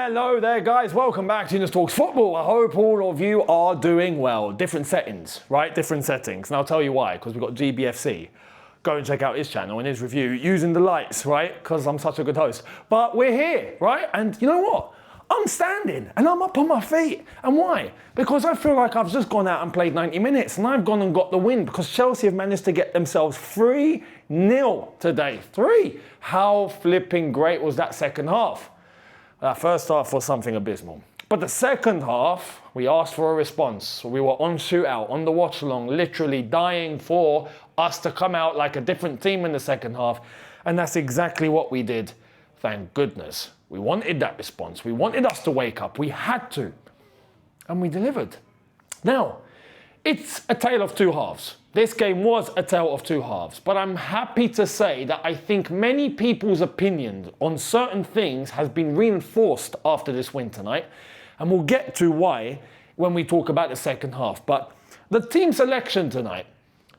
Hello there guys, welcome back to Younes Talks Football. I hope all of you are doing well. Different settings, right? Different settings. And I'll tell you why, because we've got GBFC. Go and check out his channel and his review using the lights, right? Because I'm such a good host. But we're here, right? And you know what? I'm standing and I'm up on my feet. And why? Because I feel like I've just gone out and played 90 minutes and I've gone and got the win because Chelsea have managed to get themselves 3-0 today. 3. How flipping great was that second half? That first half was something abysmal. But the second half, we asked for a response. We were on shootout, on the watch along, literally dying for us to come out like a different team in the second half. And that's exactly what we did. Thank goodness. We wanted that response. We wanted us to wake up. We had to. And we delivered. Now, it's a tale of two halves. This game was a tale of two halves, but I'm happy to say that I think many people's opinion on certain things has been reinforced after this win tonight, and we'll get to why when we talk about the second half. But the team selection tonight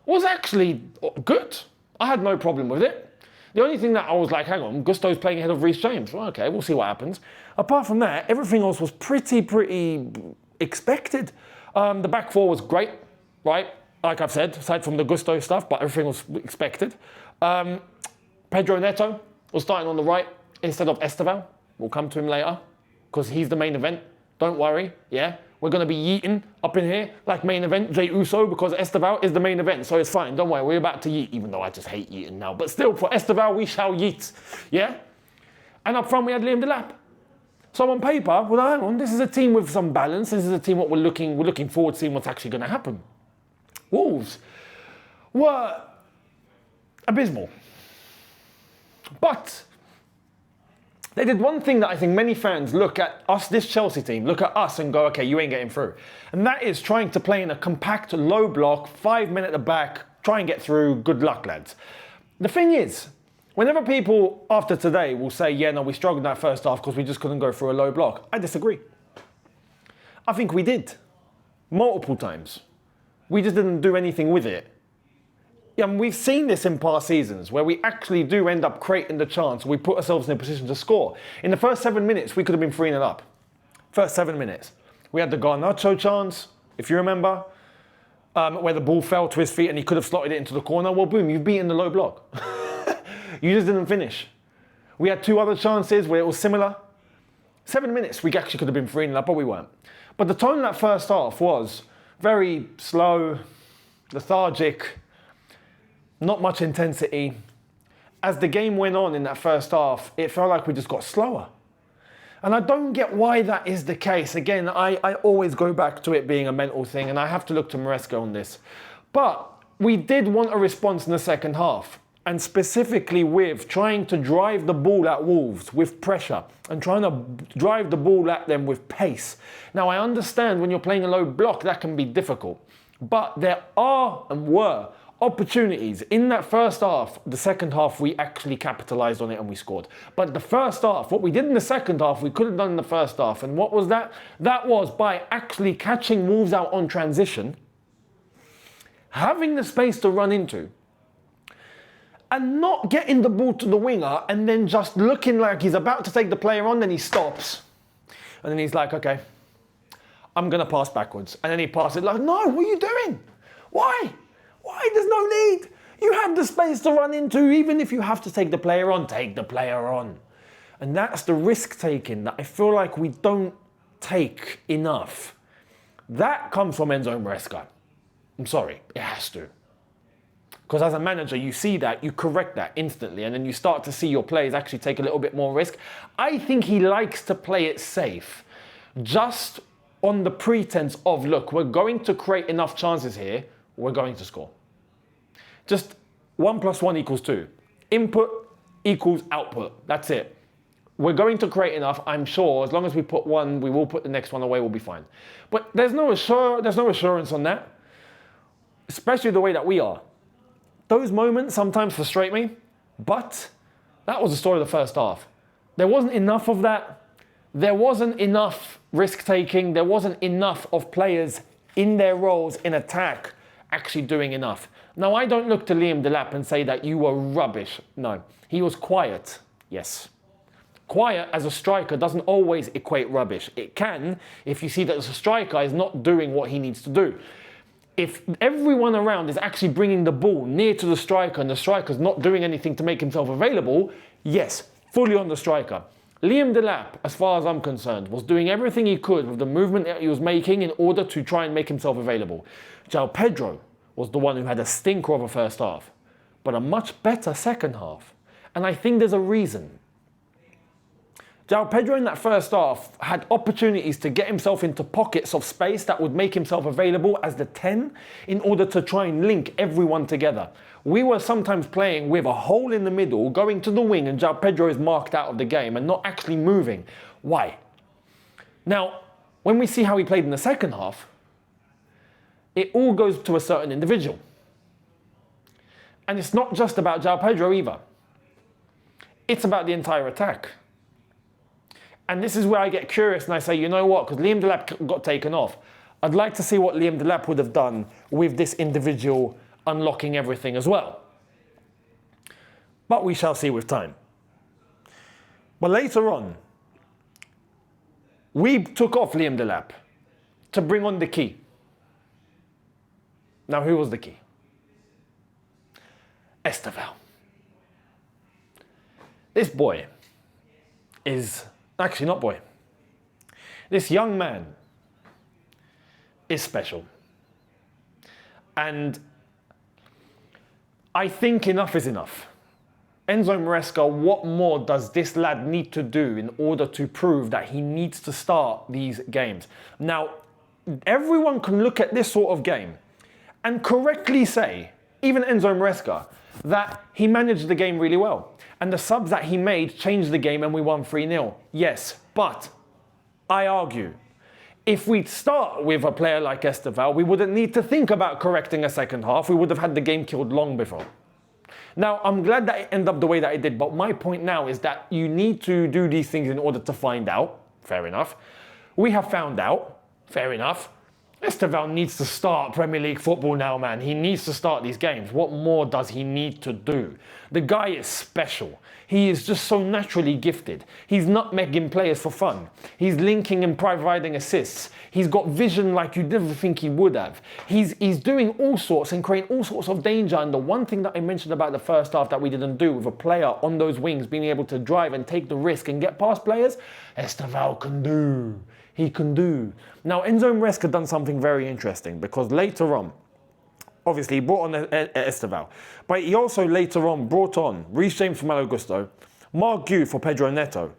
was actually good. I had no problem with it. The only thing that I was like, hang on, Gusto's playing ahead of Reece James. Well, okay, we'll see what happens. Apart from that, everything else was pretty expected. The back four was great, right? Like I've said, aside from the Gusto stuff, but everything was expected. Pedro Neto was starting on the right instead of Estevao. We'll come to him later because he's the main event. Don't worry, yeah? We're going to be yeeting up in here like main event, Jey Uso, because Estevao is the main event, so it's fine. Don't worry, we're about to yeet, even though I just hate yeeting now. But still, for Estevao, we shall yeet, yeah? And up front, we had Liam Delap. So on paper, well, hang on, this is a team with some balance. This is a team what we're looking forward to seeing what's actually going to happen. Wolves were abysmal. But they did one thing that I think many fans look at us, this Chelsea team, look at us and go, okay, you ain't getting through. And that is trying to play in a compact, low block, 5 men at the back, try and get through, good luck, lads. The thing is, whenever people after today will say, yeah, no, we struggled in that first half because we just couldn't go through a low block, I disagree. I think we did, multiple times. We just didn't do anything with it. Yeah, and we've seen this in past seasons where we actually do end up creating the chance. We put ourselves in a position to score. In the first 7 minutes, we could have been 3-0 up. First 7 minutes. We had the Garnacho chance, if you remember, where the ball fell to his feet and he could have slotted it into the corner. Well, boom, you've beaten the low block. You just didn't finish. We had 2 other chances where it was similar. 7 minutes, we actually could have been 3-0 up, but we weren't. But the tone of that first half was very slow, lethargic, not much intensity. As the game went on in that first half, it felt like we just got slower. And I don't get why that is the case. Again, I always go back to it being a mental thing, and I have to look to Maresca on this. But we did want a response in the second half, and specifically with trying to drive the ball at Wolves with pressure and trying to drive the ball at them with pace. Now, I understand when you're playing a low block, that can be difficult. But there are and were opportunities in that first half. The second half, we actually capitalised on it and we scored. But the first half, what we did in the second half, we could have done in the first half. And what was that? That was by actually catching Wolves out on transition, having the space to run into, and not getting the ball to the winger and then just looking like he's about to take the player on, then he stops. And then he's like, okay, I'm going to pass backwards. And then he passes like, no, what are you doing? Why? Why? There's no need. You have the space to run into, even if you have to take the player on, take the player on. And that's the risk taking that I feel like we don't take enough. That comes from Enzo Maresca. I'm sorry, it has to. Because as a manager, you see that, you correct that instantly, and then you start to see your players actually take a little bit more risk. I think he likes to play it safe, just on the pretense of, look, we're going to create enough chances here, we're going to score. Just 1 + 1 = 2. Input equals output. That's it. We're going to create enough, I'm sure. As long as we put one, we will put the next one away, we'll be fine. But there's no assurance on that, especially the way that we are. Those moments sometimes frustrate me, but that was the story of the first half. There wasn't enough of that. There wasn't enough risk-taking. There wasn't enough of players in their roles in attack actually doing enough. Now, I don't look to Liam Delap and say that you were rubbish. No, he was quiet, yes. Quiet as a striker doesn't always equate rubbish. It can if you see that the striker is not doing what he needs to do. If everyone around is actually bringing the ball near to the striker and the striker's not doing anything to make himself available, yes, fully on the striker. Liam Delap, as far as I'm concerned, was doing everything he could with the movement that he was making in order to try and make himself available. João Pedro was the one who had a stinker of a first half, but a much better second half. And I think there's a reason. João Pedro in that first half had opportunities to get himself into pockets of space that would make himself available as the 10 in order to try and link everyone together. We were sometimes playing with a hole in the middle, going to the wing, and João Pedro is marked out of the game and not actually moving. Why? Now, when we see how he played in the second half, it all goes to a certain individual. And it's not just about João Pedro either. It's about the entire attack. And this is where I get curious and I say, you know what, because Liam Delap got taken off. I'd like to see what Liam Delap would have done with this individual unlocking everything as well. But we shall see with time. But later on, we took off Liam Delap to bring on the key. Now, who was the key? Estevao. This boy is... Actually, not boy. This young man is special. And I think enough is enough. Enzo Maresca, what more does this lad need to do in order to prove that he needs to start these games? Now, everyone can look at this sort of game and correctly say, even Enzo Maresca, that he managed the game really well. And the subs that he made changed the game and we won 3-0. Yes, but I argue, if we start with a player like Estevao, we wouldn't need to think about correcting a second half. We would have had the game killed long before. Now, I'm glad that it ended up the way that it did, but my point now is that you need to do these things in order to find out. Fair enough. We have found out. Fair enough. Estevao needs to start Premier League football now, man. He needs to start these games. What more does he need to do? The guy is special. He is just so naturally gifted. He's nutmegging players for fun. He's linking and providing assists. He's got vision like you'd never think he would have. He's doing all sorts and creating all sorts of danger. And the one thing that I mentioned about the first half that we didn't do with a player on those wings being able to drive and take the risk and get past players, Estevao can do. He can do. Now, Enzo Maresca done something very interesting because later on, obviously he brought on Estevao, but he also later on brought on Reece James for Malo Gusto, Mark Gu for Pedro Neto,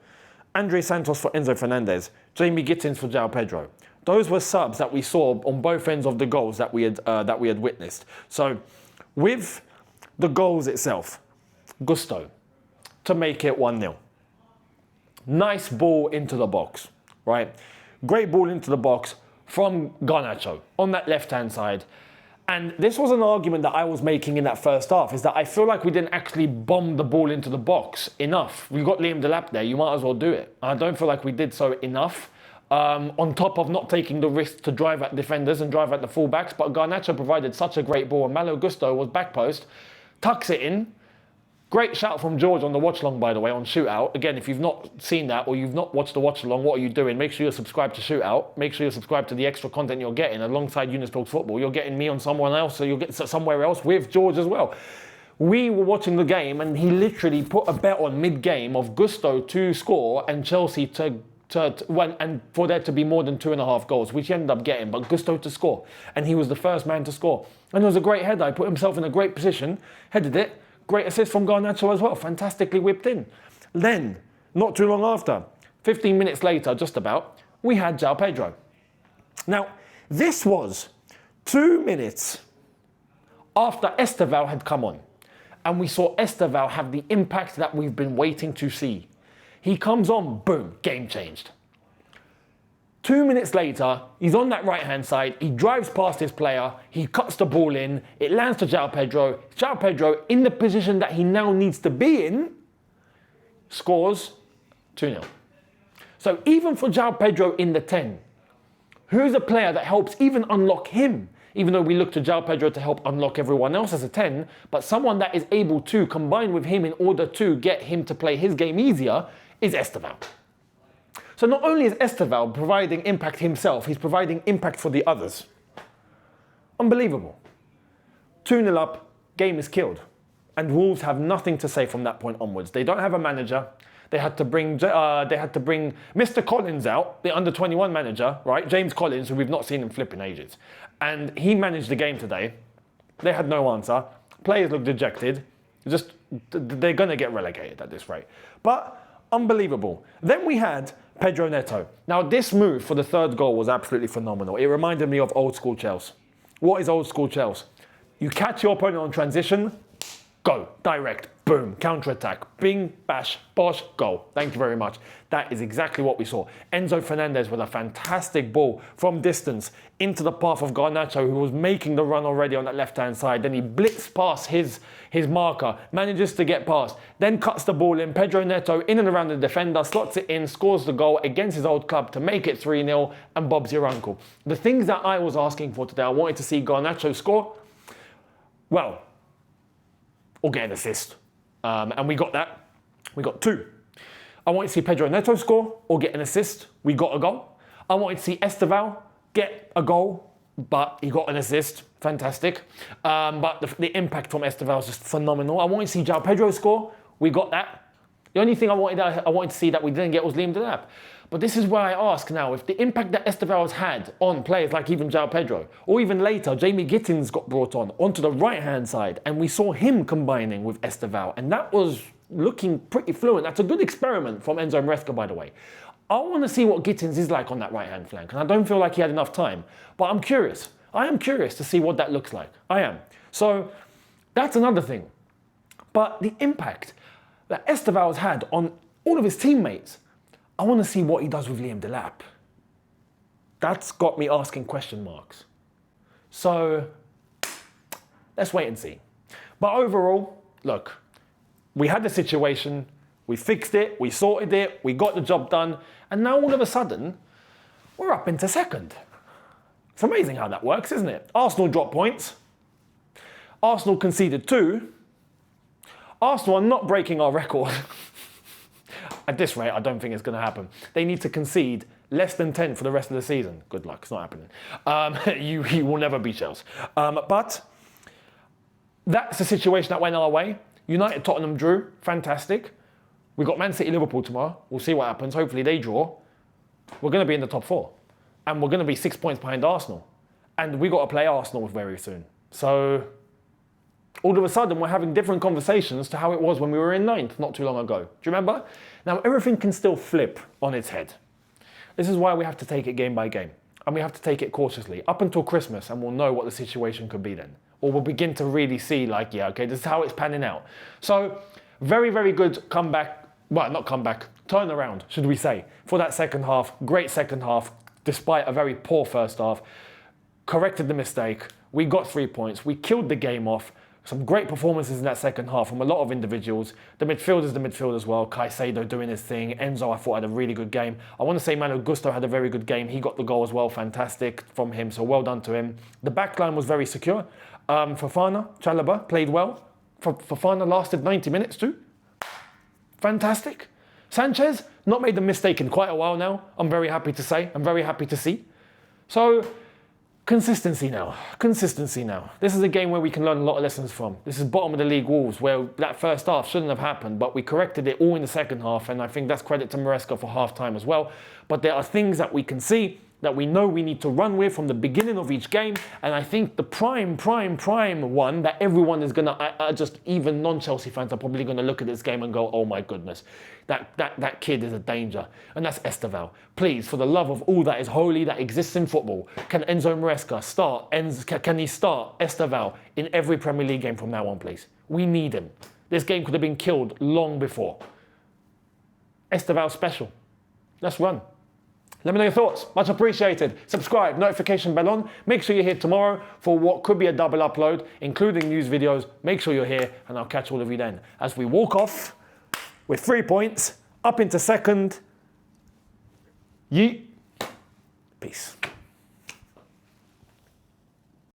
Andre Santos for Enzo Fernandez, Jamie Gittins for João Pedro. Those were subs that we saw on both ends of the goals that we had witnessed. So, with the goals itself, Gusto to make it 1-0. Nice ball into the box, right? Great ball into the box from Garnacho on that left-hand side. And this was an argument that I was making in that first half, is that I feel like we didn't actually bomb the ball into the box enough. We got Liam Delap there, you might as well do it. I don't feel like we did so enough. On top of not taking the risk to drive at defenders and drive at the fullbacks, but Garnacho provided such a great ball and Malo Gusto was back post, tucks it in. Great shout from George on the watch-along, by the way, on Shootout. Again, if you've not seen that or you've not watched the watch-along, what are you doing? Make sure you're subscribed to Shootout. Make sure you're subscribed to the extra content you're getting alongside Younes Talks Football. You're getting me on someone else, so you'll get somewhere else with George as well. We were watching the game and he literally put a bet on mid-game of Gusto to score and Chelsea to win, and for there to be more than 2.5 goals, which he ended up getting, but Gusto to score. And he was the first man to score. And it was a great header. He put himself in a great position, headed it. Great assist from Garnacho as well, fantastically whipped in. Then, not too long after, 15 minutes later, just about, we had João Pedro. Now, this was 2 minutes after Estevao had come on. And we saw Estevao have the impact that we've been waiting to see. He comes on, boom, game changed. 2 minutes later, he's on that right-hand side, he drives past his player, he cuts the ball in, it lands to João Pedro. João Pedro, in the position that he now needs to be in, scores 2-0. So even for João Pedro in the 10, who's a player that helps even unlock him? Even though we look to João Pedro to help unlock everyone else as a 10, but someone that is able to combine with him in order to get him to play his game easier is Estevao. So not only is Estevao providing impact himself, he's providing impact for the others. Unbelievable. 2-0 up, game is killed. And Wolves have nothing to say from that point onwards. They don't have a manager. They had to bring Mr. Collins out, the under-21 manager, right? James Collins, who we've not seen him flip in ages. And he managed the game today. They had no answer. Players look dejected. They're going to get relegated at this rate. But unbelievable. Then we had Pedro Neto. Now, this move for the third goal was absolutely phenomenal. It reminded me of old school Chelsea. What is old school Chelsea? You catch your opponent on transition, go, direct, boom, counter-attack, bing, bash, bosh, goal. Thank you very much. That is exactly what we saw. Enzo Fernandez with a fantastic ball from distance into the path of Garnacho, who was making the run already on that left-hand side. Then he blitzed past his marker, manages to get past, then cuts the ball in. Pedro Neto in and around the defender, slots it in, scores the goal against his old club to make it 3-0, and Bob's your uncle. The things that I was asking for today, I wanted to see Garnacho score, well, or get an assist. And we got that. We got 2. I wanted to see Pedro Neto score or get an assist. We got a goal. I wanted to see Estevao get a goal, but he got an assist. Fantastic. But the impact from Estevao was just phenomenal. I wanted to see João Pedro score. We got that. The only thing I wanted to see that we didn't get was Liam Delap. But this is where I ask now, if the impact that Estevao has had on players like even João Pedro, or even later, Jamie Gittins got brought on onto the right-hand side, and we saw him combining with Estevao, and that was looking pretty fluent. That's a good experiment from Enzo Maresca, by the way. I want to see what Gittins is like on that right-hand flank, and I don't feel like he had enough time, but I'm curious. I am curious to see what that looks like. I am. So that's another thing. But the impact that Estevao has had on all of his teammates, I want to see what he does with Liam Delap. That's got me asking question marks. So let's wait and see. But overall, look, we had the situation, we fixed it, we sorted it, we got the job done, and now all of a sudden, we're up into second. It's amazing how that works, isn't it? Arsenal dropped points. Arsenal conceded 2. Arsenal are not breaking our record. At this rate, I don't think it's going to happen. They need to concede less than 10 for the rest of the season. Good luck, it's not happening. You will never beat Chelsea. But that's the situation that went our way. United, Tottenham drew, fantastic. We've got Man City, Liverpool tomorrow. We'll see what happens. Hopefully they draw. We're going to be in the top 4. And we're going to be 6 points behind Arsenal. And we've got to play Arsenal very soon. So all of a sudden, we're having different conversations to how it was when we were in 9th not too long ago. Do you remember? Now, everything can still flip on its head. This is why we have to take it game by game. And we have to take it cautiously up until Christmas, and we'll know what the situation could be then. Or we'll begin to really see, like, yeah, okay, this is how it's panning out. So, very, very good comeback. Well, not comeback, turnaround, should we say, for that second half. Great second half, despite a very poor first half. Corrected the mistake. We got 3 points. We killed the game off. Some great performances in that second half from a lot of individuals. The midfield as well. Caicedo doing his thing. Enzo, I thought, had a really good game. I want to say Malo Gusto had a very good game. He got the goal as well. Fantastic from him. So well done to him. The back line was very secure. Fofana, Chalobah played well. Fofana lasted 90 minutes too. Fantastic. Sanchez, not made a mistake in quite a while now. I'm very happy to say. I'm very happy to see. So consistency now. Consistency now. This is a game where we can learn a lot of lessons from. This is bottom of the league Wolves, where that first half shouldn't have happened, but we corrected it all in the second half, and I think that's credit to Maresca for half-time as well. But there are things that we can see that we know we need to run with from the beginning of each game, and I think the prime one that everyone is going to, just even non-Chelsea fans are probably going to look at this game and go, oh my goodness, that kid is a danger, and that's Estevao. Please, for the love of all that is holy, that exists in football, can Enzo Maresca can he start Estevao in every Premier League game from now on, please? We need him. This game could have been killed long before. Estevao special. Let's run. Let me know your thoughts. Much appreciated. Subscribe, notification bell on. Make sure you're here tomorrow for what could be a double upload, including news videos. Make sure you're here, and I'll catch all of you then as we walk off with 3 points, up into second. Yeet. Peace.